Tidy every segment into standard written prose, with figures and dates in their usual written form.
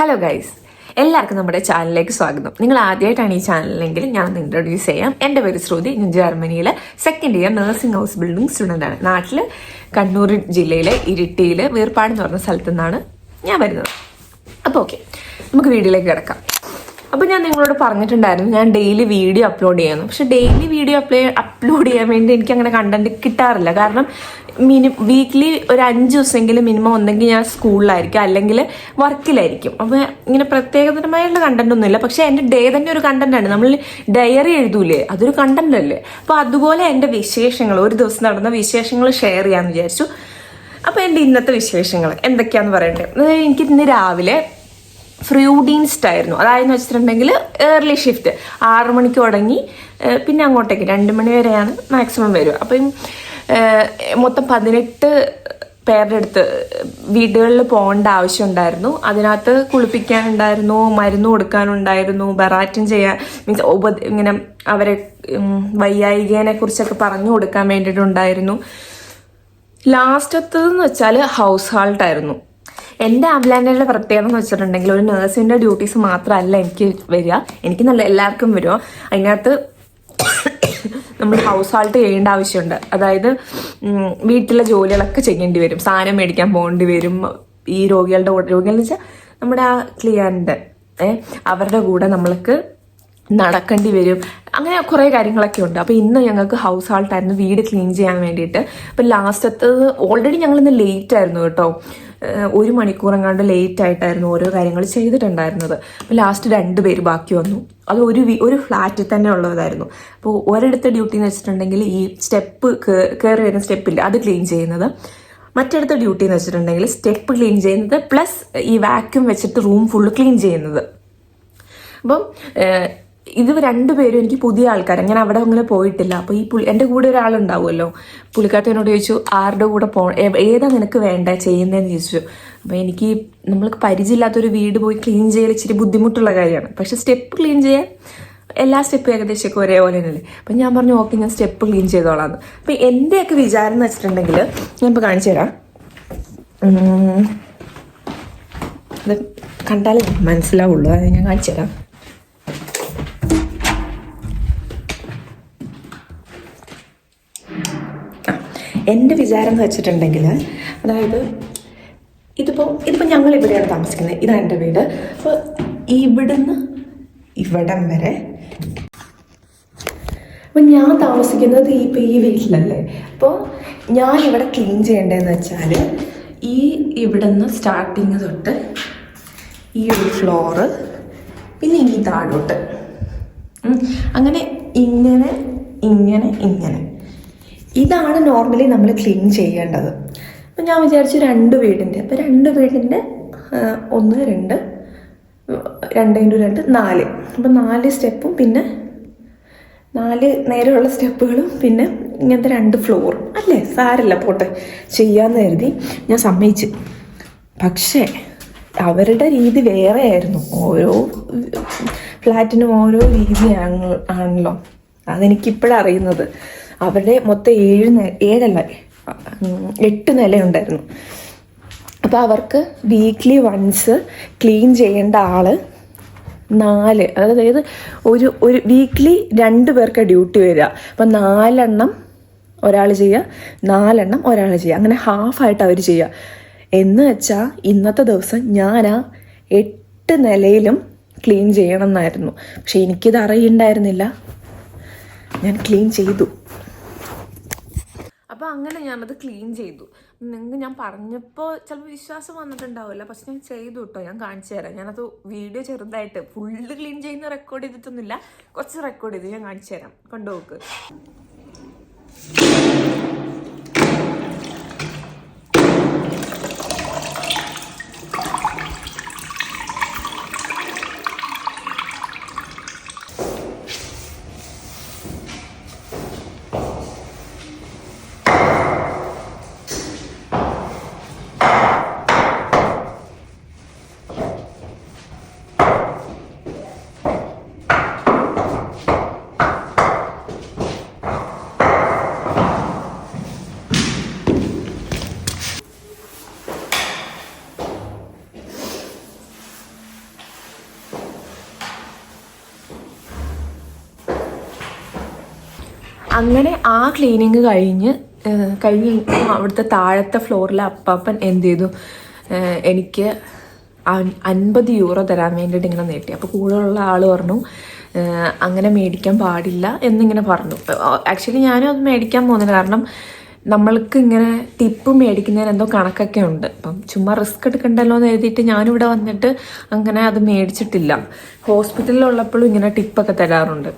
Hello guys, എല്ലാവർക്കും നമ്മുടെ ചാനലിലേക്ക് സ്വാഗതം. നിങ്ങൾ ആദ്യമായിട്ടാണ് ഈ ചാനലിലെങ്കിൽ ഞാൻ ഇൻട്രൊഡ്യൂസ് ചെയ്യാം. എൻ്റെ പേര് ശ്രുതി. ഞാൻ ജർമ്മനിയിലെ second year nursing house building student ആണ്. നാട്ടിൽ കണ്ണൂർ ജില്ലയിലെ ഇരിട്ടിയിൽ വീർപ്പാട് എന്ന് പറഞ്ഞ സ്ഥലത്തു നിന്നാണ് ഞാൻ വരുന്നത്. അപ്പോൾ ഓക്കെ, നമുക്ക് വീഡിയോയിലേക്ക് കിടക്കാം. അപ്പോൾ ഞാൻ നിങ്ങളോട് പറഞ്ഞിട്ടുണ്ടായിരുന്നു ഞാൻ ഡെയിലി വീഡിയോ അപ്ലോഡ് ചെയ്യുന്നു. പക്ഷെ ഡെയിലി വീഡിയോ അപ്ലോഡ് ചെയ്യാൻ വേണ്ടി എനിക്ക് അങ്ങനെ കണ്ടന്റ് കിട്ടാറില്ല. കാരണം വീക്ക്ലി ഒരു 5 ദിവസമെങ്കിലും മിനിമം ഒന്നെങ്കിൽ ഞാൻ സ്കൂളിലായിരിക്കും, അല്ലെങ്കിൽ വർക്കിലായിരിക്കും. അപ്പോൾ ഇങ്ങനെ പ്രത്യേകതരമായുള്ള കണ്ടന്റ് ഒന്നുമില്ല. പക്ഷെ എൻ്റെ ഡേ തന്നെ ഒരു കണ്ടന്റാണ്. നമ്മൾ ഡയറി എഴുതൂലേ, അതൊരു കണ്ടന്റ് അല്ലേ. അപ്പോൾ അതുപോലെ എൻ്റെ വിശേഷങ്ങൾ, ഒരു ദിവസം നടന്ന വിശേഷങ്ങൾ ഷെയർ ചെയ്യാമെന്ന് വിചാരിച്ചു. അപ്പോൾ എൻ്റെ ഇന്നത്തെ വിശേഷങ്ങൾ എന്തൊക്കെയാണെന്ന് പറയട്ടെ. എനിക്ക് ഇന്ന് രാവിലെ ഫ്രൂഡീൻസ്റ്റ് ആയിരുന്നു. അതായെന്ന് വെച്ചിട്ടുണ്ടെങ്കിൽ ഏർലി ഷിഫ്റ്റ് 6 മണിക്ക് തുടങ്ങി, പിന്നെ അങ്ങോട്ടേക്ക് 2 മണി വരെയാണ് മാക്സിമം വരിക. അപ്പം മൊത്തം 18 പേരുടെ അടുത്ത് വീടുകളിൽ പോകേണ്ട ആവശ്യമുണ്ടായിരുന്നു. അതിനകത്ത് കുളിപ്പിക്കാനുണ്ടായിരുന്നു, മരുന്ന് കൊടുക്കാനുണ്ടായിരുന്നു, ബെറാറ്റിൻ ചെയ്യാൻ ഇങ്ങനെ അവരെ വയ്യായികേനെ കുറിച്ചൊക്കെ പറഞ്ഞു കൊടുക്കാൻ വേണ്ടിയിട്ടുണ്ടായിരുന്നു. ലാസ്റ്റത്തതെന്ന് വെച്ചാൽ ഹൗസ് ഹാൾട്ടായിരുന്നു. എൻ്റെ ആംബുലാൻസിൻ്റെ പ്രത്യേകത എന്ന് വെച്ചിട്ടുണ്ടെങ്കിൽ ഒരു നേഴ്സിൻ്റെ ഡ്യൂട്ടീസ് മാത്രമല്ല എനിക്ക് വരിക, എനിക്ക് നല്ല എല്ലാവർക്കും വരുമോ. അതിനകത്ത് നമ്മൾ ഹൗസ് ഹാൾട്ട് ചെയ്യേണ്ട ആവശ്യമുണ്ട്. അതായത് വീട്ടിലെ ജോലികളൊക്കെ ചെയ്യേണ്ടി വരും, സാധനം മേടിക്കാൻ പോകേണ്ടി വരും. ഈ രോഗികളുടെ രോഗികളെന്ന് വെച്ചാൽ നമ്മുടെ ആ ക്ലിയറിൻ്റെ അവരുടെ കൂടെ നമ്മൾക്ക് നടക്കേണ്ടി വരും. അങ്ങനെ കുറേ കാര്യങ്ങളൊക്കെ ഉണ്ട്. അപ്പോൾ ഇന്ന് ഞങ്ങൾക്ക് ഹൗസ് ഹാൾട്ടായിരുന്നു, വീട് ക്ലീൻ ചെയ്യാൻ വേണ്ടിയിട്ട്. അപ്പം ലാസ്റ്റത്തത് ഓൾറെഡി ഞങ്ങളിന്ന് ലേറ്റ് ആയിരുന്നു കേട്ടോ. 1 മണിക്കൂർ എങ്ങാണ്ട് ലേറ്റ് ആയിട്ടായിരുന്നു ഓരോ കാര്യങ്ങൾ ചെയ്തിട്ടുണ്ടായിരുന്നത്. അപ്പോൾ ലാസ്റ്റ് 2 പേര് ബാക്കി വന്നു. അത് ഒരു ഫ്ലാറ്റിൽ തന്നെ ഉള്ളതായിരുന്നു. അപ്പോൾ ഒരിടത്തെ ഡ്യൂട്ടി എന്ന് വെച്ചിട്ടുണ്ടെങ്കിൽ ഈ സ്റ്റെപ്പ് കയറി വരുന്ന സ്റ്റെപ്പില്ല, അത് ക്ലീൻ ചെയ്യുന്നത്. മറ്റിടത്തെ ഡ്യൂട്ടി എന്ന് വെച്ചിട്ടുണ്ടെങ്കിൽ സ്റ്റെപ്പ് ക്ലീൻ ചെയ്യുന്നത് പ്ലസ് ഈ വാക്യൂം വെച്ചിട്ട് റൂം ഫുള്ള് ക്ലീൻ ചെയ്യുന്നത്. അപ്പം ഇത് 2 പേരും എനിക്ക് പുതിയ ആൾക്കാർ, അങ്ങനെ അവിടെ അങ്ങനെ പോയിട്ടില്ല. അപ്പോൾ ഈ എൻ്റെ കൂടെ ഒരാളുണ്ടാവുമല്ലോ, പുള്ളിക്കാരത്തിനോട് ചോദിച്ചു ആരുടെ കൂടെ ഏതാ നിനക്ക് വേണ്ട ചെയ്യുന്നതെന്ന് ചോദിച്ചു. അപ്പോൾ എനിക്ക് നമ്മൾക്ക് പരിചയമില്ലാത്തൊരു വീട് പോയി ക്ലീൻ ചെയ്യൽ ഇച്ചിരി ബുദ്ധിമുട്ടുള്ള കാര്യമാണ്. പക്ഷെ സ്റ്റെപ്പ് ക്ലീൻ ചെയ്യാൻ എല്ലാ സ്റ്റെപ്പും ഏകദേശമൊക്കെ ഒരേപോലെ തന്നെയല്ലേ. അപ്പം ഞാൻ പറഞ്ഞു ഓക്കെ, ഞാൻ സ്റ്റെപ്പ് ക്ലീൻ ചെയ്തോളാന്ന്. അപ്പം എൻ്റെയൊക്കെ വിചാരം എന്ന് വെച്ചിട്ടുണ്ടെങ്കിൽ ഞാൻ ഇപ്പോൾ കാണിച്ചു തരാം. അത് കണ്ടാലേ മനസ്സിലാവുള്ളൂ, അത് ഞാൻ കാണിച്ചു തരാം. എൻ്റെ വിചാരം എന്ന് വെച്ചിട്ടുണ്ടെങ്കിൽ, അതായത് ഇതിപ്പോൾ ഞങ്ങൾ ഇവിടെയാണ് താമസിക്കുന്നത്, ഇതാണ് എൻ്റെ വീട്. അപ്പോൾ ഇവിടുന്ന് ഇവിടം വരെ, അപ്പം ഞാൻ താമസിക്കുന്നത് ഈ വീട്ടിലല്ലേ. അപ്പോൾ ഞാൻ ഇവിടെ ക്ലീൻ ചെയ്യേണ്ടതെന്ന് വെച്ചാൽ ഇവിടുന്ന് സ്റ്റാർട്ടിങ് തൊട്ട് ഈ ഒരു ഫ്ലോറ്, പിന്നെ ഈ താഴോട്ട്, അങ്ങനെ ഇങ്ങനെ ഇങ്ങനെ ഇങ്ങനെ, ഇതാണ് നോർമലി നമ്മൾ ക്ലീൻ ചെയ്യേണ്ടത്. അപ്പം ഞാൻ വിചാരിച്ചു 2 വീടിൻ്റെ, അപ്പോൾ 2 വീടിൻ്റെ 1 2 2 × 2 4, അപ്പം 4 സ്റ്റെപ്പും പിന്നെ 4 നേരെയുള്ള സ്റ്റെപ്പുകളും പിന്നെ ഇങ്ങനത്തെ 2 ഫ്ലോറും അല്ലേ, സാരല്ല പോട്ടെ ചെയ്യാമെന്ന് കരുതി ഞാൻ സമ്മതിച്ചു. പക്ഷേ അവരുടെ രീതി വേറെ ആയിരുന്നു. ഓരോ ഫ്ലാറ്റിനും ഓരോ ആണല്ലോ, അതെനിക്കിപ്പോഴറിയുന്നത്. അവരുടെ മൊത്തം 8 നിലയുണ്ടായിരുന്നു. അപ്പോൾ അവർക്ക് വീക്ക്ലി വൺസ് ക്ലീൻ ചെയ്യേണ്ട ആള് 4, അതായത് ഒരു വീക്ക്ലി 2 പേർക്ക് ഡ്യൂട്ടി വരിക. അപ്പം 4 എണ്ണം ഒരാൾ ചെയ്യുക, 4 എണ്ണം ഒരാൾ ചെയ്യുക, അങ്ങനെ ഹാഫായിട്ട് അവർ ചെയ്യുക. എന്ന് വെച്ചാൽ ഇന്നത്തെ ദിവസം ഞാൻ 8 നിലയിലും ക്ലീൻ ചെയ്യണം എന്നായിരുന്നു. പക്ഷെ എനിക്കിത് അറിയണ്ടായിരുന്നില്ല, ഞാൻ ക്ലീൻ ചെയ്തു. അപ്പോൾ അങ്ങനെ ഞാനത് ക്ലീൻ ചെയ്തു. നിങ്ങൾക്ക് ഞാൻ പറഞ്ഞപ്പോൾ ചിലപ്പോൾ വിശ്വാസം വന്നിട്ടുണ്ടാവില്ല, പക്ഷെ ഞാൻ ചെയ്തു കേട്ടോ. ഞാൻ കാണിച്ചു തരാം. ഞാനത് വീഡിയോ ചെറുതായിട്ട് ഫുള്ള് ക്ലീൻ ചെയ്യുന്ന റെക്കോർഡ് ചെയ്തിട്ടൊന്നുമില്ല, കുറച്ച് റെക്കോർഡ് ചെയ്ത് ഞാൻ കാണിച്ചു തരാം, കൊണ്ടുപോക്ക്. അങ്ങനെ ആ ക്ലീനിങ് കഴിഞ്ഞ് അവിടുത്തെ താഴത്തെ ഫ്ലോറിലെ അപ്പാപ്പൻ എന്ത് ചെയ്തു, എനിക്ക് 50 യൂറോ തരാൻ വേണ്ടിയിട്ട് ഇങ്ങനെ നീട്ടി. അപ്പോൾ കൂടെയുള്ള ആൾ പറഞ്ഞു അങ്ങനെ മേടിക്കാൻ പാടില്ല എന്നിങ്ങനെ പറഞ്ഞു. ആക്ച്വലി ഞാനും അത് മേടിക്കാൻ പോകുന്നില്ല, കാരണം നമ്മൾക്ക് ഇങ്ങനെ ടിപ്പ് മേടിക്കുന്നതിന് എന്തോ കണക്കൊക്കെ ഉണ്ട്. അപ്പം ചുമ്മാ റിസ്ക് എടുക്കണ്ടല്ലോ എന്ന് എഴുതിയിട്ട് ഞാനിവിടെ വന്നിട്ട് അങ്ങനെ അത് മേടിച്ചിട്ടില്ല. ഹോസ്പിറ്റലിലുള്ളപ്പോഴും ഇങ്ങനെ ടിപ്പൊക്കെ തരാറുണ്ട്.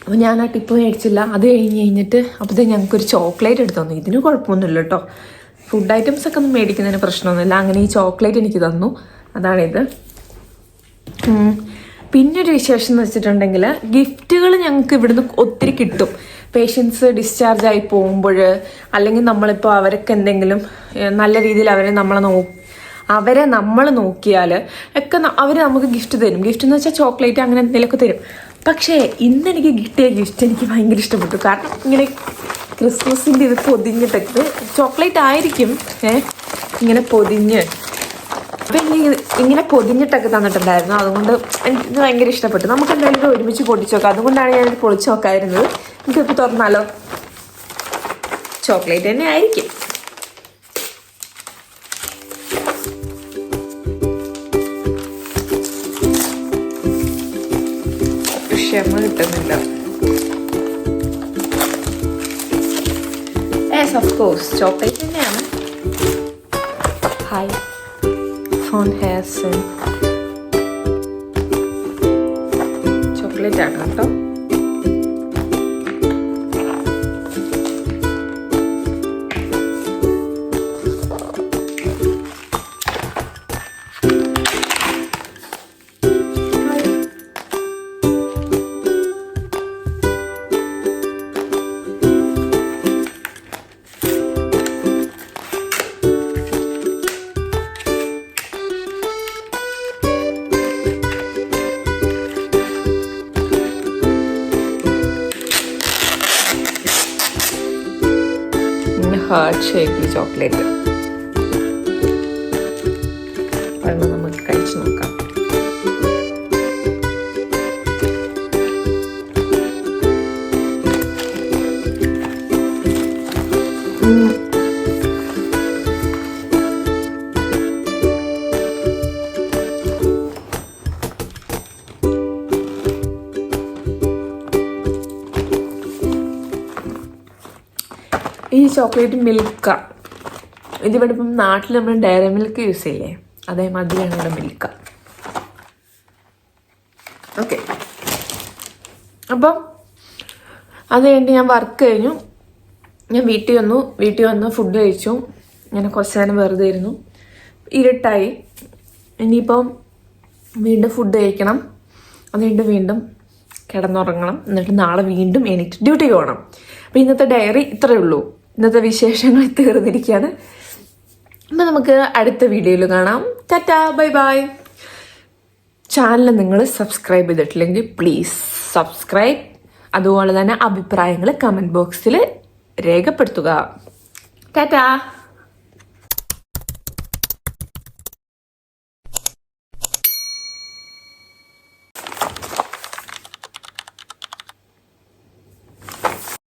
അപ്പോൾ ഞാൻ ആ ടിപ്പ് മേടിച്ചില്ല. അത് കഴിഞ്ഞിട്ട് അപ്പോൾ ഞങ്ങൾക്കൊരു ചോക്ലേറ്റ് എടുത്തു തന്നു. ഇതിന് കുഴപ്പമൊന്നുമില്ല കേട്ടോ, ഫുഡ് ഐറ്റംസ് ഒക്കെ ഒന്നും മേടിക്കുന്നതിന് പ്രശ്നമൊന്നുമില്ല. അങ്ങനെ ഈ ചോക്ലേറ്റ് എനിക്ക് തന്നു, അതാണിത്. പിന്നൊരു വിശേഷം എന്ന് വെച്ചിട്ടുണ്ടെങ്കിൽ ഗിഫ്റ്റുകൾ ഞങ്ങൾക്ക് ഇവിടുന്ന് ഒത്തിരി കിട്ടും. പേഷ്യൻസ് ഡിസ്ചാർജ് ആയി പോകുമ്പോൾ, അല്ലെങ്കിൽ നമ്മളിപ്പോൾ അവർക്ക് എന്തെങ്കിലും നല്ല രീതിയിൽ അവരെ നമ്മൾ നോക്കിയാൽ ഒക്കെ അവർ നമുക്ക് ഗിഫ്റ്റ് തരും. ഗിഫ്റ്റ് എന്ന് വെച്ചാൽ ചോക്ലേറ്റ് അങ്ങനെ എന്തെങ്കിലുമൊക്കെ തരും. പക്ഷേ ഇന്ന് എനിക്ക് കിട്ടിയ ഗിഫ്റ്റ് എനിക്ക് ഭയങ്കര ഇഷ്ടപ്പെട്ടു. കാരണം ഇങ്ങനെ ക്രിസ്മസിൻ്റെ ഇത് പൊതിഞ്ഞിട്ടൊക്കെ, ചോക്ലേറ്റ് ആയിരിക്കും ഇങ്ങനെ പൊതിഞ്ഞ്, അപ്പം എനിക്ക് ഇങ്ങനെ പൊതിഞ്ഞിട്ടൊക്കെ തന്നിട്ടുണ്ടായിരുന്നു. അതുകൊണ്ട് എനിക്ക് ഭയങ്കര ഇഷ്ടപ്പെട്ടു. നമുക്ക് എന്തായാലും ഒരുമിച്ച് പൊട്ടിച്ച് നോക്കാം. അതുകൊണ്ടാണ് ഞാൻ പൊളിച്ച് നോക്കാതിരുന്നത്. എനിക്കിപ്പോൾ തുറന്നാലോ, ചോക്ലേറ്റ് തന്നെ ആയിരിക്കും. ക്ഷമ കിട്ടുന്നില്ല. യെസ്, ഓഫ് കോഴ്സ് ചോക്ലേറ്റ് തന്നെയാണ്. ഹായ് ഫോൺ ഹാസൻ ചോക്ലേറ്റ് ആണ് കേട്ടോ. ഹാർട്ട് ഷേപ്പിൽ ചോക്ലേറ്റ് അത് നമുക്ക് കഴിച്ചു നോക്കാം. ഈ ചോക്ലേറ്റ് മിൽക്ക, ഇതിവിടെ ഇപ്പം നാട്ടിൽ നമ്മൾ ഡയറി മിൽക്ക് യൂസ് ചെയ്യേ, അതേമാതിരിയാണ് ഇവിടെ മിൽക്ക. ഓക്കെ, അപ്പം അത് കഴിഞ്ഞ് ഞാൻ വർക്ക് കഴിഞ്ഞു. ഞാൻ വീട്ടിൽ വന്നു ഫുഡ് കഴിച്ചു. ഞാൻ കുറച്ച് നേരം വെറുതെ ഇരുന്നു. ഇരുട്ടായി. ഇനിയിപ്പം വീണ്ടും ഫുഡ് കഴിക്കണം. അത് കഴിഞ്ഞിട്ട് വീണ്ടും കിടന്നുറങ്ങണം. എന്നിട്ട് നാളെ വീണ്ടും എനിക്ക് ഡ്യൂട്ടിക്ക് പോകണം. അപ്പം ഇന്നത്തെ ഡയറി ഇത്രയേ ഉള്ളൂ. ഇന്നത്തെ വിശേഷങ്ങൾ തീർന്നിരിക്കുകയാണ്. അപ്പം നമുക്ക് അടുത്ത വീഡിയോയിൽ കാണാം. Tata, bye bye. ചാനൽ നിങ്ങൾ സബ്സ്ക്രൈബ് ചെയ്തിട്ടില്ലെങ്കിൽ പ്ലീസ് സബ്സ്ക്രൈബ്. അതുപോലെ തന്നെ അഭിപ്രായങ്ങൾ കമൻറ്റ് ബോക്സിൽ രേഖപ്പെടുത്തുക. ടാറ്റാ.